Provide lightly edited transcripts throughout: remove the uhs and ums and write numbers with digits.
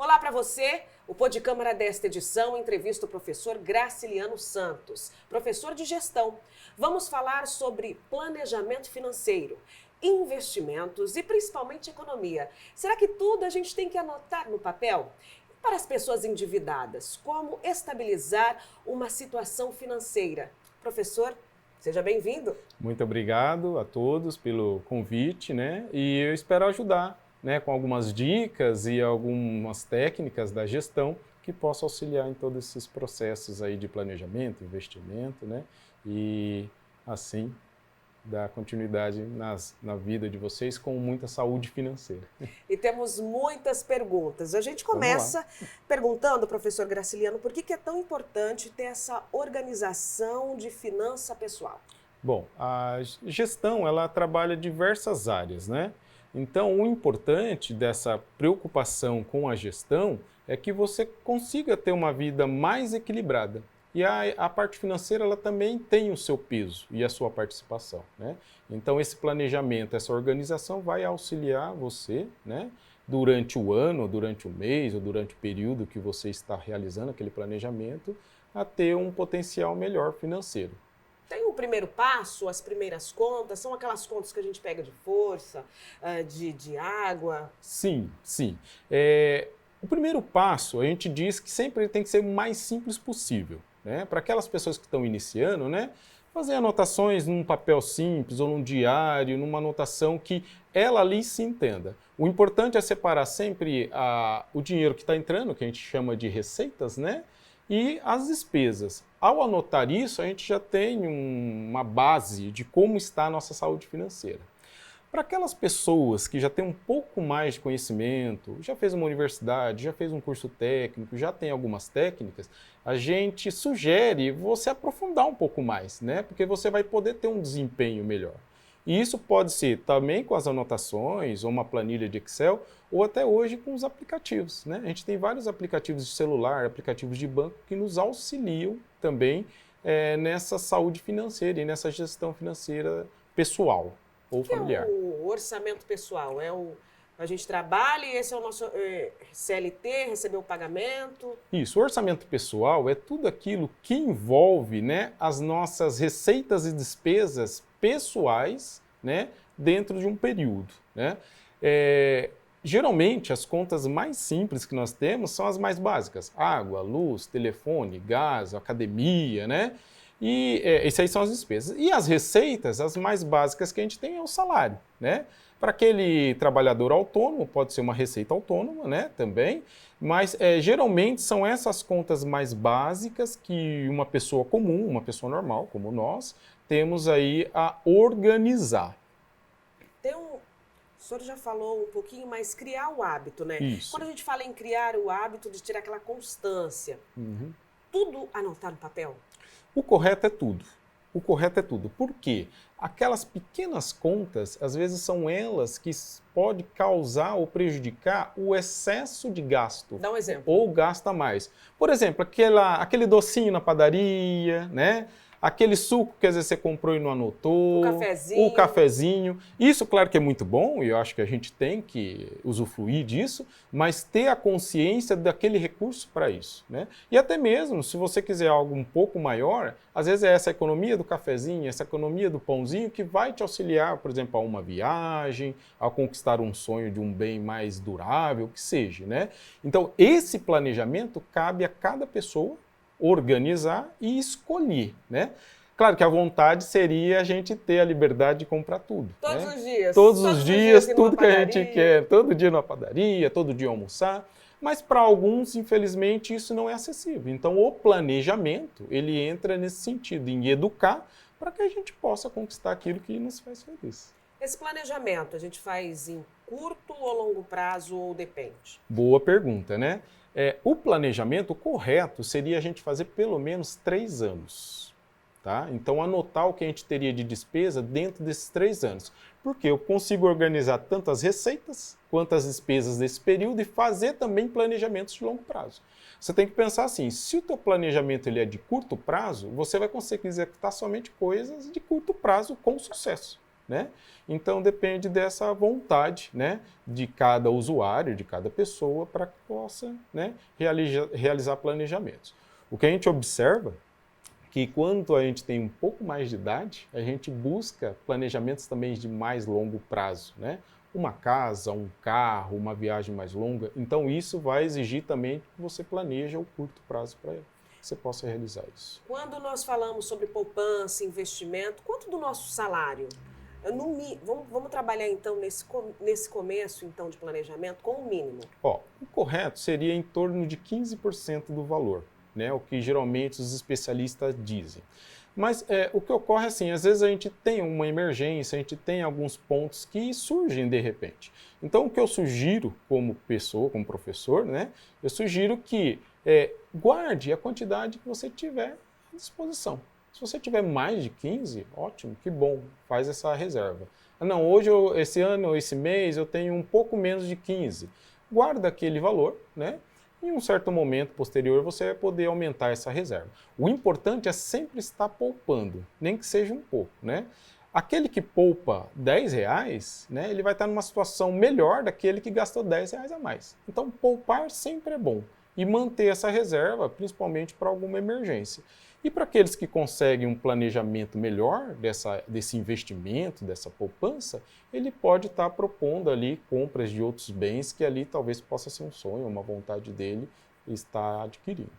Olá para você, o Pô de Câmara desta edição entrevista o professor Graciliano Santos, professor de gestão. Vamos falar sobre planejamento financeiro, investimentos e principalmente economia. Será que tudo a gente tem que anotar no papel? E para as pessoas endividadas, como estabilizar uma situação financeira? Professor, seja bem-vindo. Muito obrigado a todos pelo convite, E eu espero ajudar, com algumas dicas e algumas técnicas da gestão que possam auxiliar em todos esses processos aí de planejamento, investimento, E assim dar continuidade na vida de vocês com muita saúde financeira. E temos muitas perguntas. A gente começa perguntando, professor Graciliano, por que é tão importante ter essa organização de finança pessoal? Bom, a gestão, ela trabalha diversas áreas, Então, o importante dessa preocupação com a gestão é que você consiga ter uma vida mais equilibrada. E a parte financeira, ela também tem o seu peso e a sua participação, Então, esse planejamento, essa organização vai auxiliar você, durante o ano, durante o mês ou durante o período que você está realizando aquele planejamento, a ter um potencial melhor financeiro. Tem o primeiro passo, as primeiras contas, são aquelas contas que a gente pega de força, de água? Sim. O primeiro passo, a gente diz que sempre tem que ser o mais simples possível, Para aquelas pessoas que estão iniciando, fazer anotações num papel simples ou num diário, numa anotação que ela ali se entenda. O importante é separar sempre o dinheiro que está entrando, que a gente chama de receitas, e as despesas. Ao anotar isso, a gente já tem uma base de como está a nossa saúde financeira. Para aquelas pessoas que já têm um pouco mais de conhecimento, já fez uma universidade, já fez um curso técnico, já tem algumas técnicas, a gente sugere você aprofundar um pouco mais, Porque você vai poder ter um desempenho melhor. E isso pode ser também com as anotações, ou uma planilha de Excel, ou até hoje com os aplicativos, A gente tem vários aplicativos de celular, aplicativos de banco que nos auxiliam também nessa saúde financeira e nessa gestão financeira pessoal ou familiar. Que é o orçamento pessoal? A gente trabalha e esse é o nosso CLT, receber o pagamento? Isso, o orçamento pessoal é tudo aquilo que envolve as nossas receitas e despesas pessoais dentro de um período. Geralmente, as contas mais simples que nós temos são as mais básicas. Água, luz, telefone, gás, academia, E essas aí são as despesas. E as receitas, as mais básicas que a gente tem é o salário, Para aquele trabalhador autônomo, pode ser uma receita autônoma, também, mas geralmente são essas contas mais básicas que uma pessoa comum, uma pessoa normal, como nós, temos aí a organizar. O senhor já falou um pouquinho, mas criar o hábito, Isso. Quando a gente fala em criar o hábito de ter aquela constância, tudo anotar no papel? O correto é tudo. O correto é tudo. Por quê? Aquelas pequenas contas, às vezes são elas que podem causar ou prejudicar o excesso de gasto. Dá um exemplo. Ou gasta mais. Por exemplo, aquele docinho na padaria, Aquele suco que às vezes você comprou e não anotou. O cafezinho. Isso, claro que é muito bom, e eu acho que a gente tem que usufruir disso, mas ter a consciência daquele recurso para isso, E até mesmo, se você quiser algo um pouco maior, às vezes é essa economia do cafezinho, essa economia do pãozinho que vai te auxiliar, por exemplo, a uma viagem, a conquistar um sonho de um bem mais durável, que seja, Então, esse planejamento cabe a cada pessoa organizar e escolher, Claro que a vontade seria a gente ter a liberdade de comprar tudo. Todos os dias. Todos os dias, tudo que a gente quer. Todo dia numa padaria, todo dia almoçar. Mas para alguns, infelizmente, isso não é acessível. Então, o planejamento, ele entra nesse sentido, em educar, para que a gente possa conquistar aquilo que nos faz feliz. Esse planejamento a gente faz em curto ou longo prazo ou depende? Boa pergunta, O planejamento correto seria a gente fazer pelo menos 3 anos. Então, anotar o que a gente teria de despesa dentro desses 3 anos. Porque eu consigo organizar tanto as receitas quanto as despesas desse período e fazer também planejamentos de longo prazo. Você tem que pensar assim, se o teu planejamento ele é de curto prazo, você vai conseguir executar somente coisas de curto prazo com sucesso. né? Então depende dessa vontade, né, de cada usuário, de cada pessoa, para que possa, né, realizar planejamentos. O que a gente observa é que quando a gente tem um pouco mais de idade, a gente busca planejamentos também de mais longo prazo, né? Uma casa, um carro, uma viagem mais longa. Então isso vai exigir também que você planeje o curto prazo para que você possa realizar isso. Quando nós falamos sobre poupança, investimento, quanto do nosso salário? Vamos trabalhar então nesse começo então de planejamento com o mínimo. Ó, o correto seria em torno de 15% do valor, né? O que geralmente os especialistas dizem. Mas o que ocorre é assim, às vezes a gente tem uma emergência, a gente tem alguns pontos que surgem de repente. Então o que eu sugiro como pessoa, como professor, né? Eu sugiro que guarde a quantidade que você tiver à disposição. Se você tiver mais de 15, ótimo, que bom, faz essa reserva. Ah, não, hoje, esse ano, esse mês, eu tenho um pouco menos de 15. Guarda aquele valor, né? Em um certo momento posterior, você vai poder aumentar essa reserva. O importante é sempre estar poupando, nem que seja um pouco, né? Aquele que poupa R$10, né, ele vai estar numa situação melhor daquele que gastou R$10 a mais. Então, poupar sempre é bom. E manter essa reserva, principalmente para alguma emergência. E para aqueles que conseguem um planejamento melhor desse investimento, dessa poupança, ele pode estar propondo ali compras de outros bens que ali talvez possa ser um sonho, uma vontade dele estar adquirindo.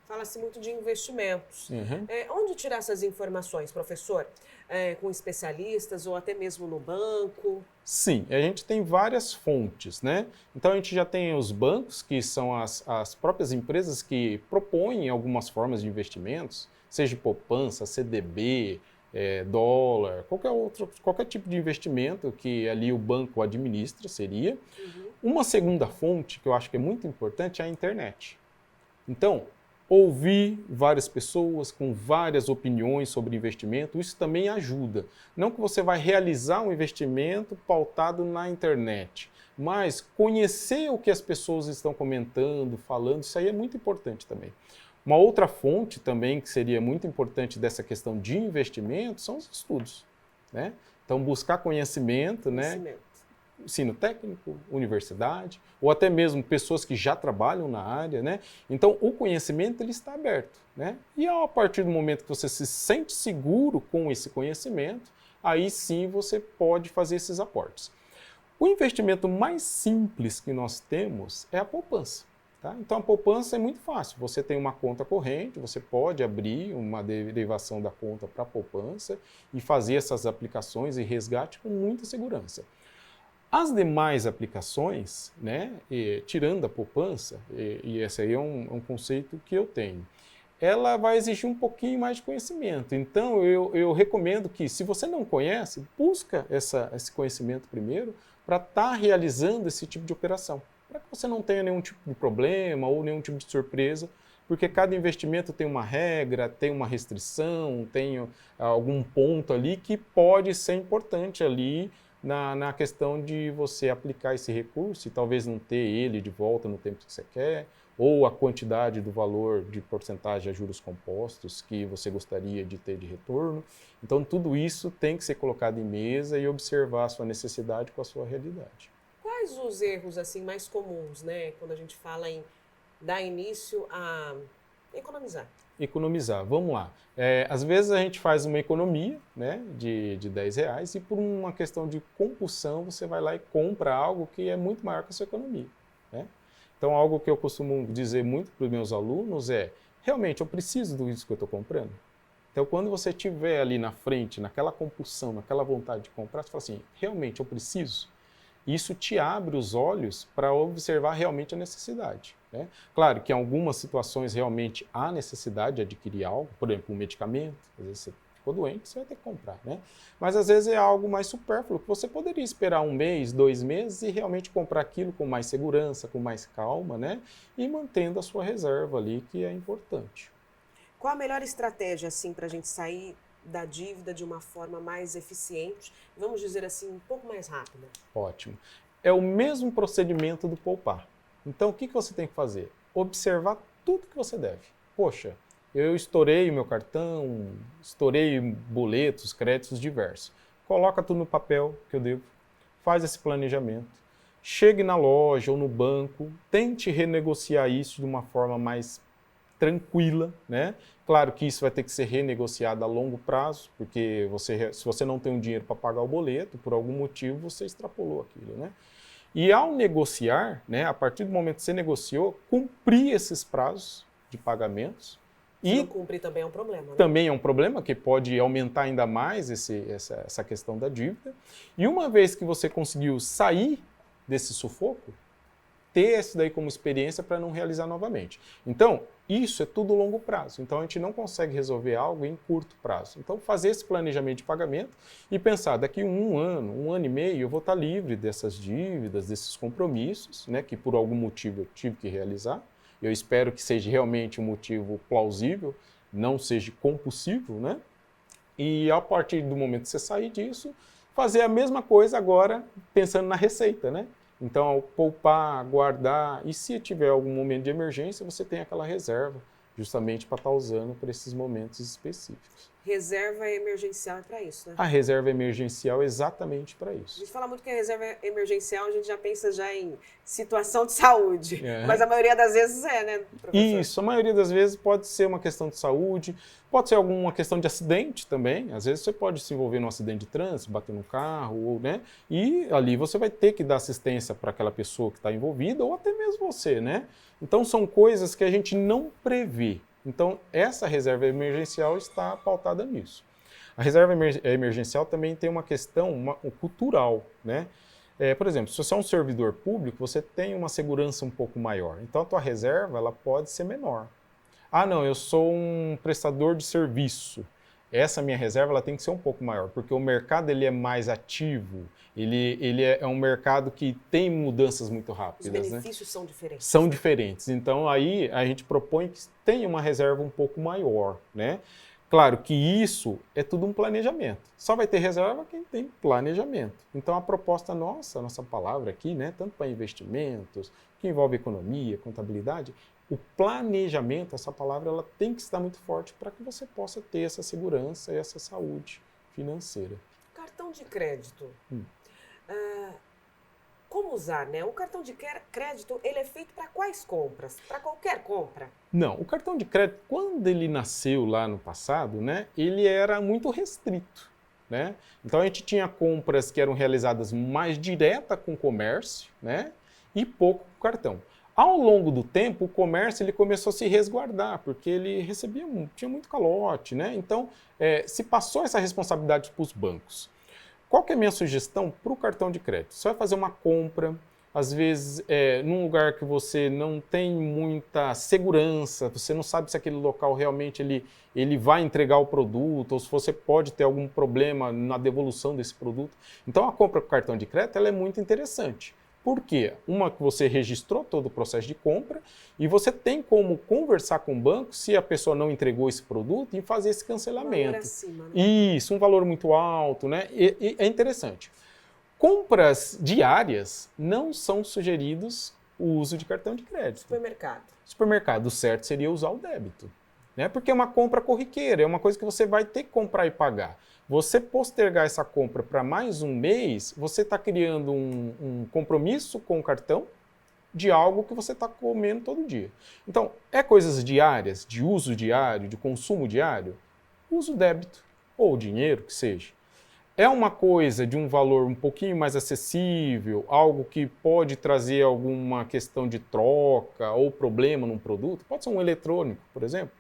Fala-se muito de investimentos. Uhum. Onde tirar essas informações, professor? Com especialistas ou até mesmo no banco? Sim, a gente tem várias fontes, né? Então a gente já tem os bancos, que são as próprias empresas que propõem algumas formas de investimentos, seja poupança, CDB, dólar, qualquer tipo de investimento que ali o banco administra seria. Uhum. Uma segunda fonte, que eu acho que é muito importante, é a internet. Então, ouvir várias pessoas com várias opiniões sobre investimento, isso também ajuda. Não que você vai realizar um investimento pautado na internet, mas conhecer o que as pessoas estão comentando, falando, isso aí é muito importante também. Uma outra fonte também que seria muito importante dessa questão de investimento são os estudos, né? Então, buscar conhecimento, né? Ensino técnico, universidade, ou até mesmo pessoas que já trabalham na área, né? Então, o conhecimento ele está aberto, né? E a partir do momento que você se sente seguro com esse conhecimento, aí sim você pode fazer esses aportes. O investimento mais simples que nós temos é a poupança. Tá? Então, a poupança é muito fácil. Você tem uma conta corrente, você pode abrir uma derivação da conta para a poupança e fazer essas aplicações e resgate com muita segurança. As demais aplicações, né, tirando a poupança, e esse aí é um conceito que eu tenho, ela vai exigir um pouquinho mais de conhecimento. Então, eu recomendo que, se você não conhece, busca esse conhecimento primeiro para estar realizando esse tipo de operação, para que você não tenha nenhum tipo de problema ou nenhum tipo de surpresa, porque cada investimento tem uma regra, tem uma restrição, tem algum ponto ali que pode ser importante ali na questão de você aplicar esse recurso e talvez não ter ele de volta no tempo que você quer, ou a quantidade do valor de porcentagem a juros compostos que você gostaria de ter de retorno. Então, tudo isso tem que ser colocado em mesa e observar a sua necessidade com a sua realidade. Quais os erros assim mais comuns, né, quando a gente fala em dar início a economizar? Economizar, vamos lá. Às vezes a gente faz uma economia, né, de R$10 e por uma questão de compulsão você vai lá e compra algo que é muito maior que a sua economia, né? Então, algo que eu costumo dizer muito para os meus alunos é, realmente eu preciso disso que eu estou comprando? Então, quando você estiver ali na frente, naquela compulsão, naquela vontade de comprar, você fala assim, realmente eu preciso? Isso te abre os olhos para observar realmente a necessidade, né? Claro que em algumas situações realmente há necessidade de adquirir algo, por exemplo, um medicamento, às vezes você ficou doente, você vai ter que comprar, né? Mas às vezes é algo mais supérfluo, que você poderia esperar um mês, 2 meses e realmente comprar aquilo com mais segurança, com mais calma, né? E mantendo a sua reserva ali, que é importante. Qual a melhor estratégia assim para a gente sair da dívida de uma forma mais eficiente, vamos dizer assim, um pouco mais rápida? Ótimo. É o mesmo procedimento do poupar. Então, o que você tem que fazer? Observar tudo que você deve. Poxa, eu estourei o meu cartão, estourei boletos, créditos diversos. coloca tudo no papel que eu devo, faz esse planejamento, chegue na loja ou no banco, tente renegociar isso de uma forma mais tranquila, né? Claro que isso vai ter que ser renegociado a longo prazo, porque se você não tem um dinheiro para pagar o boleto, por algum motivo você extrapolou aquilo, né? E ao negociar, né, a partir do momento que você negociou, cumprir esses prazos de pagamentos. Se não cumprir também é um problema, né? Também é um problema, que pode aumentar ainda mais essa questão da dívida. E uma vez que você conseguiu sair desse sufoco, ter isso daí como experiência para não realizar novamente. Então, isso é tudo longo prazo. Então, a gente não consegue resolver algo em curto prazo. Então, fazer esse planejamento de pagamento e pensar, daqui um ano e meio, eu vou estar livre dessas dívidas, desses compromissos, né, que por algum motivo eu tive que realizar. Eu espero que seja realmente um motivo plausível, não seja compulsivo, né? E a partir do momento que você sair disso, fazer a mesma coisa agora pensando na receita, né? Então, poupar, guardar, e se tiver algum momento de emergência, você tem aquela reserva, justamente para estar usando para esses momentos específicos. Reserva emergencial é para isso, né? A reserva emergencial é exatamente para A isso. gente fala muito que a reserva emergencial, a gente já pensa já em situação de saúde, mas a maioria das vezes né, professor? Isso, a maioria das vezes pode ser uma questão de saúde, pode ser alguma questão de acidente também, às vezes você pode se envolver num acidente de trânsito, bater no carro, ou, né, e ali você vai ter que dar assistência para aquela pessoa que está envolvida, ou até mesmo você, né? Então são coisas que a gente não prevê. Então, essa reserva emergencial está pautada nisso. A reserva emergencial também tem uma questão cultural, né? Por exemplo, se você é um servidor público, você tem uma segurança um pouco maior. Então, a tua reserva ela pode ser menor. Ah, não, eu sou um prestador de serviço. Essa minha reserva ela tem que ser um pouco maior, porque o mercado ele é mais ativo, ele é um mercado que tem mudanças muito rápidas. Os benefícios são diferentes. São diferentes. Então, aí a gente propõe que tenha uma reserva um pouco maior, né? Claro que isso é tudo um planejamento. Só vai ter reserva quem tem planejamento. Então, a proposta nossa, a nossa palavra aqui, né, tanto para investimentos, que envolve economia, contabilidade, o planejamento, essa palavra, ela tem que estar muito forte para que você possa ter essa segurança e essa saúde financeira. Cartão de crédito. Como usar, né? O cartão de crédito, ele é feito para quais compras? Para qualquer compra? Não, o cartão de crédito, quando ele nasceu lá no passado, né, ele era muito restrito, né? Então a gente tinha compras que eram realizadas mais direta com o comércio, né, e pouco com o cartão. Ao longo do tempo, o comércio ele começou a se resguardar, porque ele tinha muito calote, né? Então, se passou essa responsabilidade para os bancos. Qual que é a minha sugestão para o cartão de crédito? Você vai fazer uma compra, às vezes num lugar que você não tem muita segurança, você não sabe se aquele local realmente ele vai entregar o produto, ou se você pode ter algum problema na devolução desse produto. Então, a compra com cartão de crédito ela é muito interessante. Por quê? Uma que você registrou todo o processo de compra e você tem como conversar com o banco se a pessoa não entregou esse produto e fazer esse cancelamento. Um valor acima, né? Isso, um valor muito alto, né? E é interessante. Compras diárias não são sugeridos o uso de cartão de crédito. Supermercado, o certo seria usar o débito, né? Porque é uma compra corriqueira, é uma coisa que você vai ter que comprar e pagar. Você postergar essa compra para mais um mês, você está criando um compromisso com o cartão de algo que você está comendo todo dia. Então, coisas diárias, de uso diário, de consumo diário, use o débito, ou dinheiro, que seja. É uma coisa de um valor um pouquinho mais acessível, algo que pode trazer alguma questão de troca ou problema num produto, pode ser um eletrônico, por exemplo.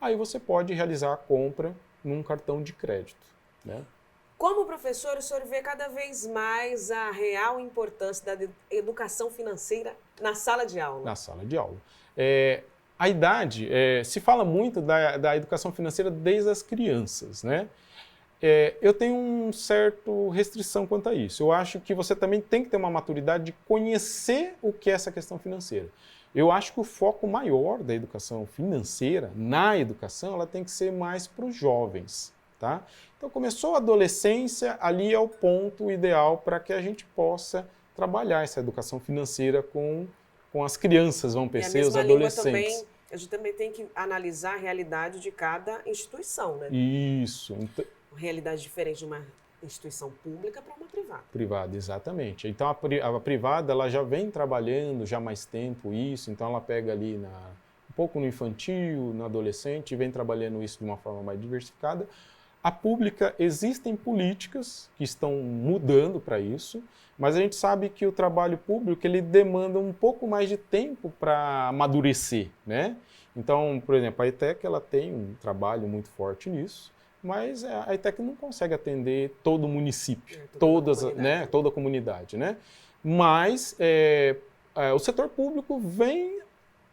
Aí você pode realizar a compra num cartão de crédito, né? Como professor, o senhor vê cada vez mais a real importância da educação financeira na sala de aula? Na sala de aula. A idade, se fala muito da educação financeira desde as crianças, né? Eu tenho uma certa restrição quanto a isso. Eu acho que você também tem que ter uma maturidade de conhecer o que é essa questão financeira. Eu acho que o foco maior da educação financeira, na educação, ela tem que ser mais para os jovens, tá? Então, começou a adolescência, ali é o ponto ideal para que a gente possa trabalhar essa educação financeira com as crianças, vão ser os adolescentes. Também, a gente também tem que analisar a realidade de cada instituição, né? Isso. Realidade diferente de uma instituição pública para uma privada. Privada, exatamente. Então, a privada ela já vem trabalhando já há mais tempo isso, então ela pega ali um pouco no infantil, no adolescente, e vem trabalhando isso de uma forma mais diversificada. A pública, existem políticas que estão mudando para isso, mas a gente sabe que o trabalho público ele demanda um pouco mais de tempo para amadurecer, né? Então, por exemplo, a ETEC ela tem um trabalho muito forte nisso, mas a ETEC não consegue atender todo o município, toda a comunidade, né? Mas o setor público vem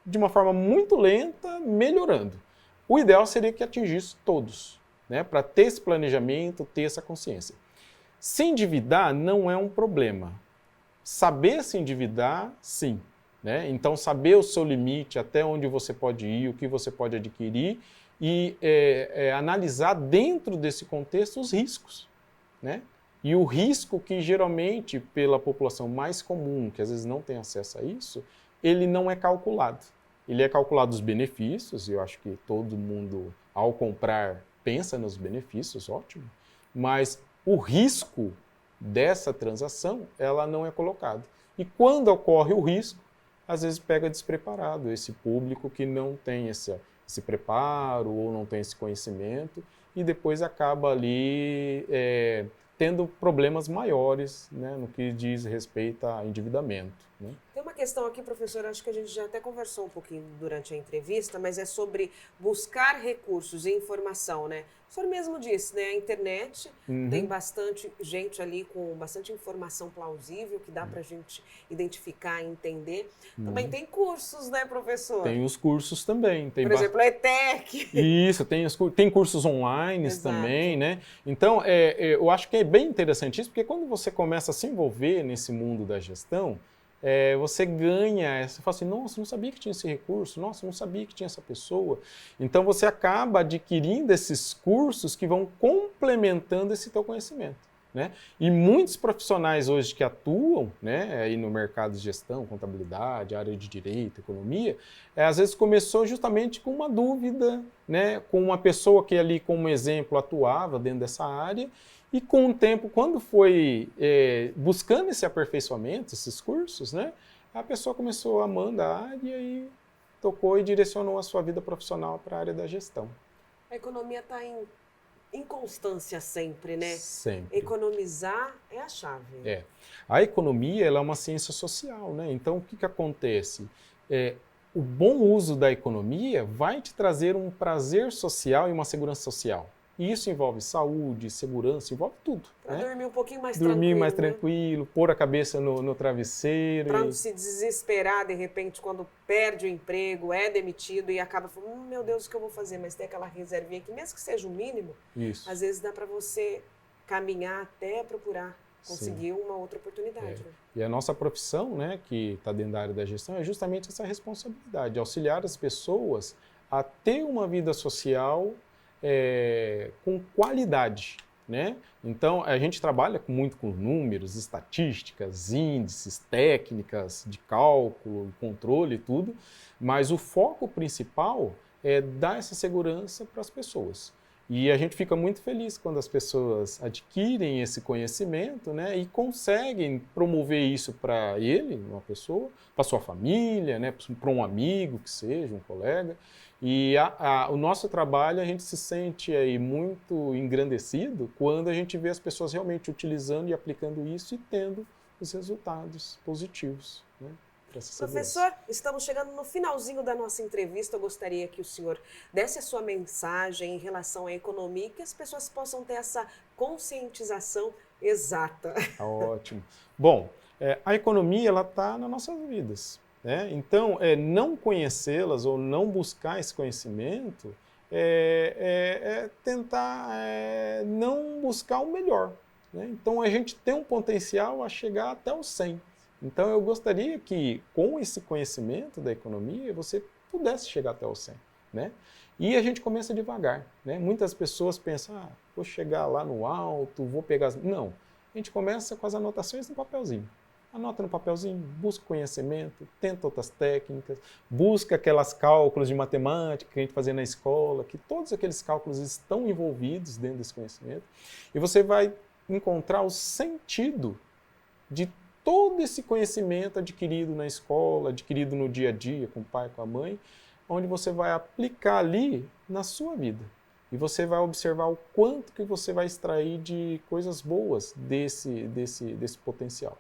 de uma forma muito lenta melhorando. O ideal seria que atingisse todos, né? Para ter esse planejamento, ter essa consciência. Se endividar não é um problema. Saber se endividar, sim. Né? Então, saber o seu limite, até onde você pode ir, o que você pode adquirir e analisar dentro desse contexto os riscos. Né? E o risco que geralmente, pela população mais comum, que às vezes não tem acesso a isso, ele não é calculado. Ele é calculado os benefícios, e eu acho que todo mundo, ao comprar, pensa nos benefícios, ótimo, mas o risco dessa transação, ela não é colocado. E quando ocorre o risco, às vezes pega despreparado esse público que não tem esse preparo ou não tem esse conhecimento e depois acaba ali tendo problemas maiores, né, no que diz respeito a endividamento. Né? Tem uma questão aqui, professor, acho que a gente já até conversou um pouquinho durante a entrevista, mas é sobre buscar recursos e informação, né? O senhor mesmo disse, né? A internet tem bastante gente ali com bastante informação plausível que dá para a gente identificar e entender. Também tem cursos, né, professor? Tem os cursos também. Tem Por exemplo, a ETEC. Isso, tem cursos online também, né? Então, eu acho que é bem interessante isso, porque quando você começa a se envolver nesse mundo da gestão, você ganha, você fala assim, nossa, não sabia que tinha esse recurso, nossa, não sabia que tinha essa pessoa. Então você acaba adquirindo esses cursos que vão complementando esse teu conhecimento. Né? E muitos profissionais hoje que atuam, né, aí no mercado de gestão, contabilidade, área de direito, economia, às vezes começou justamente com uma dúvida, né, com uma pessoa que ali, como exemplo, atuava dentro dessa área, e com o tempo, quando foi buscando esse aperfeiçoamento, esses cursos, né, a pessoa começou amando a área e tocou e direcionou a sua vida profissional para a área da gestão. A economia está em constância sempre, né? Sempre. Economizar é a chave. A economia ela é uma ciência social, né? Então, o que acontece? O bom uso da economia vai te trazer um prazer social e uma segurança social. E isso envolve saúde, segurança, envolve tudo. Para dormir um pouquinho mais tranquilo. Dormir mais né? tranquilo, pôr a cabeça no travesseiro. Para não se desesperar, de repente, quando perde o emprego, é demitido e acaba falando, meu Deus, o que eu vou fazer? Mas tem aquela reservinha que, mesmo que seja o mínimo, às vezes dá para você caminhar até procurar conseguir uma outra oportunidade. Né? E a nossa profissão, né, que está dentro da área da gestão, é justamente essa responsabilidade, auxiliar as pessoas a ter uma vida social com qualidade, né? Então, a gente trabalha muito com números, estatísticas, índices, técnicas de cálculo, controle e tudo, mas o foco principal é dar essa segurança para as pessoas. E a gente fica muito feliz quando as pessoas adquirem esse conhecimento, né, e conseguem promover isso para ele, uma pessoa, para sua família, né, para um amigo que seja, um colega. E o nosso trabalho, a gente se sente aí muito engrandecido quando a gente vê as pessoas realmente utilizando e aplicando isso e tendo os resultados positivos. Né, para essa segurança. Professor, estamos chegando no finalzinho da nossa entrevista. Eu gostaria que o senhor desse a sua mensagem em relação à economia e que as pessoas possam ter essa conscientização exata. Ótimo. Bom, a economia está nas nossas vidas. Né? Então, não conhecê-las ou não buscar esse conhecimento tentar não buscar o melhor. Né? Então, a gente tem um potencial a chegar até o 100. Então, eu gostaria que, com esse conhecimento da economia, você pudesse chegar até o 100. Né? E a gente começa devagar. Né? Muitas pessoas pensam, vou chegar lá no alto, vou pegar... Não, a gente começa com as anotações no papelzinho. Anota no papelzinho, busca conhecimento, tenta outras técnicas, busca aquelas cálculos de matemática que a gente fazia na escola, que todos aqueles cálculos estão envolvidos dentro desse conhecimento. E você vai encontrar o sentido de todo esse conhecimento adquirido na escola, adquirido no dia a dia com o pai, com a mãe, onde você vai aplicar ali na sua vida. E você vai observar o quanto que você vai extrair de coisas boas desse potencial.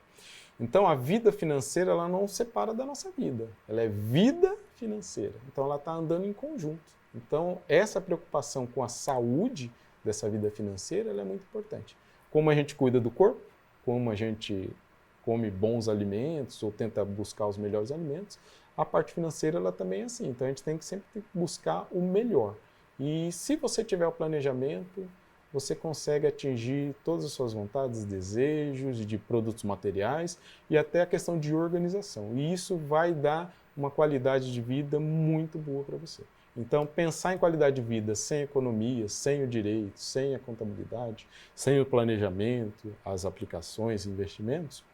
Então, a vida financeira, ela não separa da nossa vida. Ela é vida financeira. Então, ela está andando em conjunto. Então, essa preocupação com a saúde dessa vida financeira, ela é muito importante. Como a gente cuida do corpo, como a gente come bons alimentos ou tenta buscar os melhores alimentos, a parte financeira, ela também é assim. Então, a gente tem que sempre buscar o melhor. E se você tiver o planejamento, você consegue atingir todas as suas vontades, desejos de produtos materiais e até a questão de organização. E isso vai dar uma qualidade de vida muito boa para você. Então, pensar em qualidade de vida sem economia, sem o direito, sem a contabilidade, sem o planejamento, as aplicações, investimentos,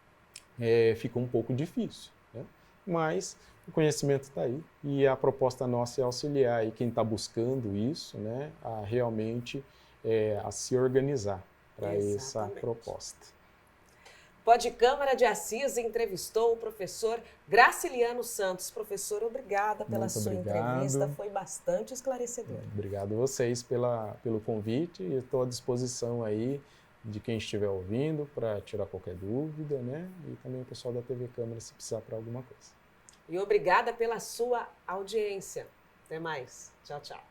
fica um pouco difícil, né? Mas o conhecimento está aí e a proposta nossa é auxiliar aí quem está buscando isso, né, a realmente a se organizar para essa proposta. Podcâmara de Assis entrevistou o professor Graciliano Santos. Professor, obrigada pela sua entrevista, foi bastante esclarecedora. Obrigado a vocês pelo convite e estou à disposição aí de quem estiver ouvindo para tirar qualquer dúvida, né? E também o pessoal da TV Câmara se precisar para alguma coisa. E obrigada pela sua audiência. Até mais. Tchau, tchau.